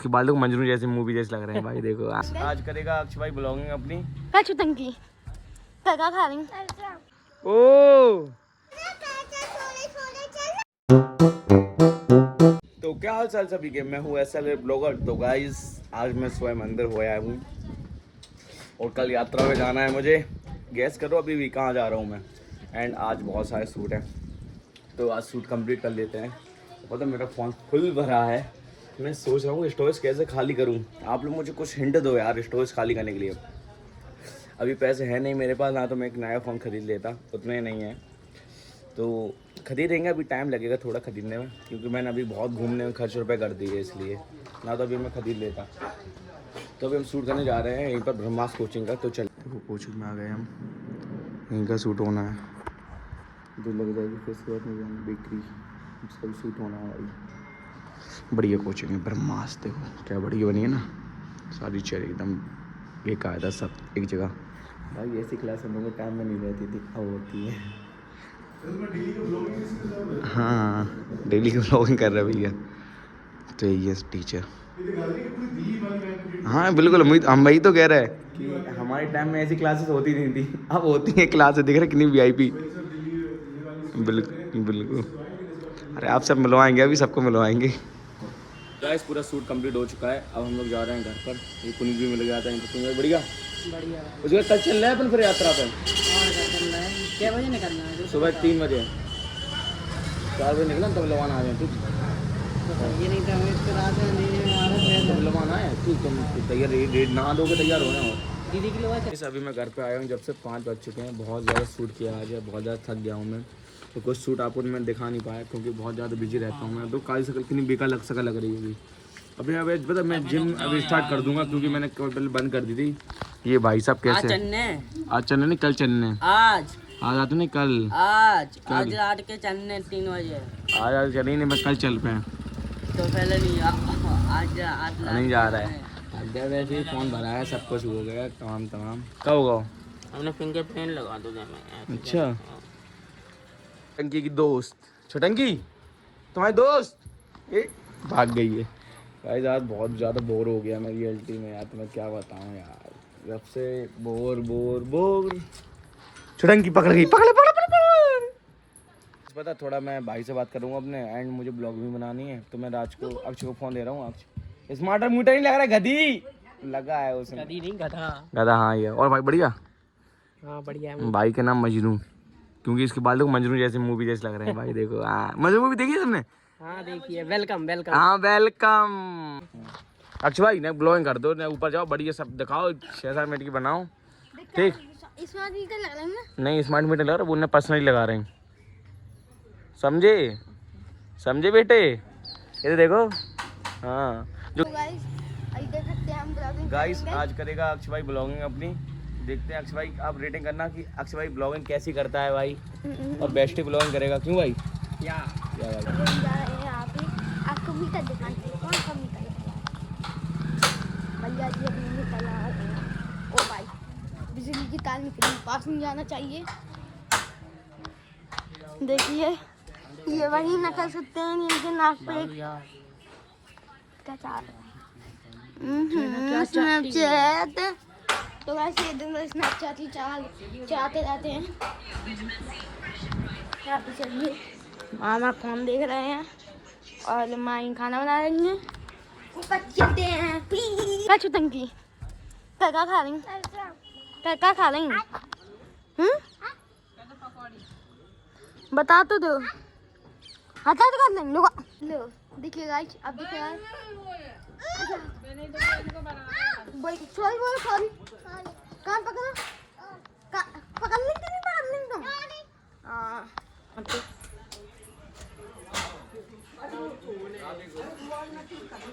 के बालों को मंजनू जैसे मूवी जैसे लग रहे हैं भाई। देखो आज करेगा अक्षय भाई ब्लॉगिंग अपनी। चुटंकी क्या खा रही ओ तो क्या हाल चाल सभी के, मैं हूँ SL ब्लॉगर। तो गाइस आज मैं स्वयं अंदर हो आया हूँ और कल यात्रा में जाना है मुझे। गैस करो अभी भी कहाँ जा रहा हूँ मैं। एंड आज बहुत सारे सूट हैं तो आज सूट कंप्लीट कर लेते हैं। मतलब मेरा फ़ोन फुल भरा है, मैं सोच रहा हूँ स्टोरेज कैसे खाली करूँ। आप लोग मुझे कुछ हिंट दो यार स्टोरेज खाली करने के लिए। अभी पैसे हैं नहीं मेरे पास, ना तो मैं एक नया फ़ोन ख़रीद लेता, उतने नहीं है तो खरीदेंगे। अभी टाइम लगेगा थोड़ा ख़रीदने में क्योंकि मैंने अभी बहुत घूमने में खर्च रुपये कर दिए, इसलिए ना तो अभी मैं ख़रीद लेता। तो अभी हम शूट करने जा रहे हैं यहीं पर ब्रह्मास्त्र कोचिंग का। तो चल देखो कोचिंग में आ गए हम, यहीं का शूट होना है। जो लग जाएगी फिर उसके बाद में जाना बेकरी, उसका भी शूट होना है भाई। बढ़िया कोचिंग है ब्रह्मास्त्र, देखो क्या बढ़िया बनी है ना, सारी चेयर एकदम ये कायदा सब एक जगह। भाई ऐसी क्लास हम लोगों को टाइम में नहीं रहती थी, अब होती है। हाँ डेली का व्लॉगिंग कर रहा है भैया। तो ये टीचर, हाँ बिल्कुल हम वही तो कह रहे हैं कि हमारे टाइम में ऐसी क्लासेस होती नहीं थी, अब होती हैं क्लासेस। देख रहे कितनी VIP। बिल्कुल बिल्कुल, अरे आप सब मिलवाएंगे, अभी सबको मिलवाएंगे। गाइस पूरा शूट कंप्लीट हो चुका है, अब हम लोग जा रहे हैं घर पर। ये पुनीत भी मिल गया था, तो बढ़िया बढ़िया। उसके कल चल रहा है अपन फिर यात्रा पर। क्या बजे निकलना है? सुबह 3 बजे, 4 बजे निकला तब लवाना आ जाए। ठीक ये नहीं था तो रात में तब लवाना है। ठीक तुम तैयार रेड नहा दोगे तैयार होना हो दीदी की लवा। अभी मैं घर पे आया हूँ, जब से 5 बज चुके हैं। बहुत ज़्यादा शूट किया आज है, बहुत ज़्यादा थक गया हूँ मैं। तो कुछ शूट आपको मैं दिखा नहीं पाया क्योंकि बहुत ज़्यादा बिजी रहता हूँ मैं। तो काली शकल कितनी बेकार शकल लग रही है अभी। अभी पता मैं जिम अभी स्टार्ट कर दूंगा क्योंकि मैंने पहले बंद कर दी थी। ये भाई साहब कैसे आज चलने नहीं कल चलने, आज आते नहीं कल, आज रात के चलने 3 बजे। आज चले नहीं, बस कल चल पे। तो पहले नहीं आज नहीं जा रहा है। वैसे ही फ़ोन भरा है, सब कुछ हो गया तमाम। कब होगा? हमने फिंगरप्रिंट लगा दो। अच्छा टंकी की दोस्त छोटंकी तुम्हारी दोस्त ये भाग गई है। भाई आज बहुत ज़्यादा बोर हो गया मैं रियलिटी में यार, तुम्हें क्या बताऊँ यार। जब से बोर छोटंकी पकड़ गई, पकड़ पता। थोड़ा मैं भाई से बात करूँगा अपने, एंड मुझे ब्लॉग भी बनानी है। तो मैं राज को अक्षय को फ़ोन दे रहा हूँ। अक्षय स्मार्टर मीटर नहीं लग रहा है, गधी लगा है उसने। गधी नहीं गधा हाँ ये। और भाई बढ़िया? हाँ बढ़िया। भाई के नाम मजनू, क्योंकि इसके बालों को मंजनू जैसे मूवी जैसे लग रहे हैं भाई। देखो मजनू मूवी देखी तुमने? हाँ देखिए। वेलकम। हाँ वेलकम। अक्षय भाई ने ब्लॉगिंग कर दो, ऊपर जाओ बढ़िया सब दिखाओ, 6-7 मिनट की बनाओ। ठीक स्मार्ट मीटर लग रहा है ना? नहीं स्मार्ट मीटर लगा रहा, वो उन्हें पर्सनली लगा रहे हैं। समझे बेटे, ये देखो। हाँ जो गाइस आज करेगा अक्षय भाई ब्लॉगिंग अपनी। देखते हैं अक्षय भाई, आप रेटिंग करना कि अक्षय भाई ब्लॉगिंग कैसी करता है भाई, और बेस्ट ही ब्लॉगिंग करेगा। क्यों भाई? या भाई आपको मीटर दिखाते हैं। कौन सा मीटर भैया जी? अपने मीटर लगा रहे हैं। ओ भाई बिजली की तार निकली, पास में जाना चाहिए। देखिए ये वही न कर सकते हैं, इनके नाक पे क्या चाह रहे हैं स्नैपचैट। तो वैसे ये दिन स्नैपचैट ही चलाते रहते हैं। चलिए मामा फोन देख रहे हैं और माई खाना बना रही हैं। ऊपर चलते हैं। क्या चुटंकी क्या खा रही? क्या खा रही? बता तो दो। हटा तो कर लेंगे। लो देखिए गाइस, अब देखिए सॉरी कान पकड़ो। पकड़ लेंगे नहीं पकड़ लेंगे तुम?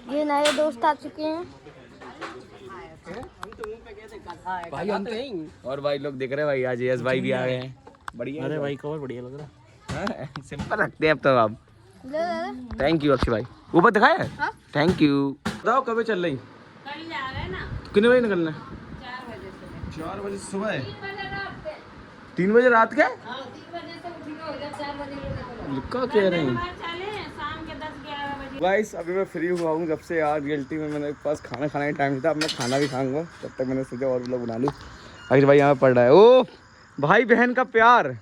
ये नए दोस्त आ चुके हैं भाई हम तो। और भाई लोग देख रहे हैं भाई, आज यस भाई भी आ गए हैं। बढ़िया। अरे भाई कवर बढ़िया लग रहा है। सिंपल रखते हैं अब तो आप। थैंक यू अक्षय भाई। ऊपर दिखाया है? Thank you. बताओ कब चल रही? कल जा रहे हैं ना। कितने बजे निकलना है? 4 बजे सुबह। 3 बजे रात के? 3 बजे से उठेंगे, 4 बजे क्या कह रहे हैं? शाम के 10-11 बजे गाइस अभी मैं फ्री हुआ हूँ जब से यार रियलिटी में मेरे पास खाना खाने का टाइम था। अब मैं खाना भी खाऊंगा, तब तक मैंने सोचा और व्लॉग बना लूँ। अक्षय भाई यहाँ पढ़ रहा है। ओ भाई बहन का प्यार,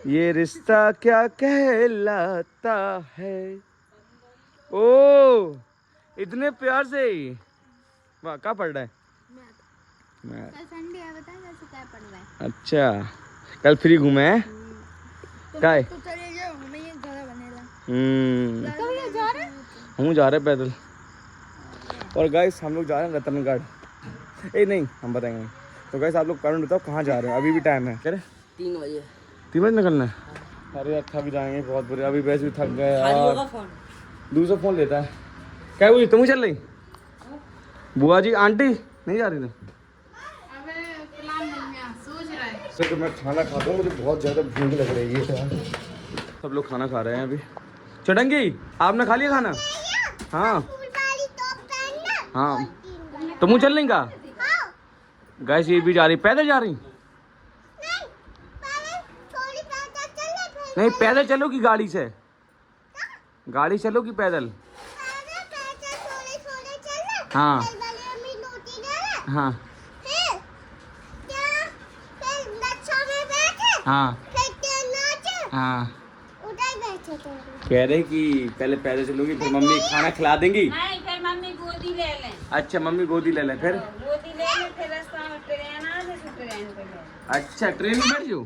ये रिश्ता क्या कहलाता है। ओ इतने प्यार से ही। वाह, क्या पढ़ रहा है? मैं कल संडे है, बता कैसे क्या पढ़ रहा है। अच्छा, कल फ्री घूमे हैं काय? तो चले जाओ, मैं ये घर बनेला। कब ये जा रहे हैं? हम जा रहे हैं पैदल। और गाइस हम लोग जा रहे हैं रतनगढ़। नहीं, हम बताएंगे। तो गाइस आप लोग कमेंट बताओ कहाँ जा रहे हैं, अभी भी टाइम है। कह रहे 3 बजे 3 बजे निकलना है। अरे यार थक जाएंगे बहुत बुरे, अभी वैसे भी थक गए यार। दूसरा फोन लेता है। क्या हुई, तुम चल रही? बुआ जी आंटी नहीं जा रही थी? तो मैं खाना खाता हूँ, मुझे बहुत ज़्यादा भूख लग रही है यार। सब लोग खाना खा रहे हैं अभी। चटंगी आपने खा लिया खाना? हाँ हाँ। तो मुँह चल लेंगे? गैस ये भी जा रही, पैदल जा रही? नहीं पैदल चलोगी गाड़ी से? गाड़ी चलोगी पैदल? हाँ हाँ हाँ हाँ। कह रहे कि पहले पैदल चलोगी फिर मम्मी खाना खिला देंगी। नहीं, फिर मम्मी गोदी ले लें। अच्छा मम्मी गोदी ले लें, फिर गोदी ले लें, फिर रास्ता में ट्रेन आ जाए, फिर ट्रेन पे ले। अच्छा ट्रेन में बैठ जाओ।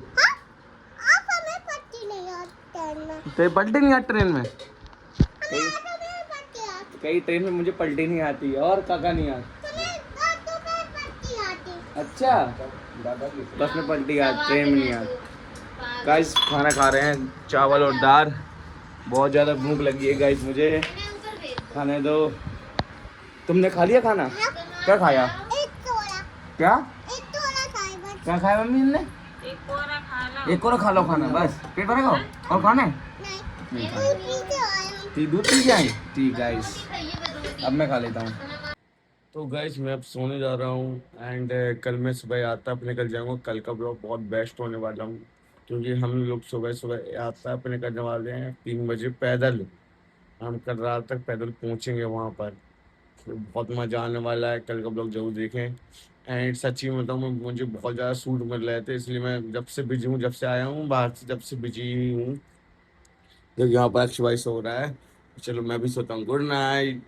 तो पलटी नहीं आती ट्रेन में? कई ट्रेन में मुझे पलटी नहीं आती और काका नहीं आती। अच्छा बस में पलटी आती, ट्रेन में नहीं आती। गाइस खाना खा रहे हैं, चावल और दाल। बहुत ज़्यादा भूख लगी है गाइस, मुझे खाने दो। तुमने खा लिया खाना? क्या खाया? क्या क्या खाया मम्मी ने? एक कोरा खा लो। एक कोरा खा लो खाना, बस पेट भरेगा और खाना है? दूध पी के आई? ठीक गाइस, अब मैं खा लेता हूँ। तो गाइस मैं अब सोने जा रहा हूँ एंड कल मैं सुबह आता अपने घर जाऊँगा। कल का ब्लॉग बहुत बेस्ट होने वाला हूँ क्योंकि हम लोग सुबह सुबह आता अपने घर वाले हैं 3 बजे पैदल। हम कल रात तक पैदल पहुँचेंगे वहाँ पर, तो बहुत मज़ा आने वाला है। कल का ब्लॉग जरूर देखें। एंड सच्ची में बताऊँ, मुझे बहुत ज़्यादा सूट मिल रहे थे, इसलिए मैं जब से बिजी हूँ, जब से आया हूँ बाहर से, जब से बिजी ही हूँ। जब यहाँ पर अक्षय भाई सो रहा है, चलो मैं भी सोता हूँ। Good night.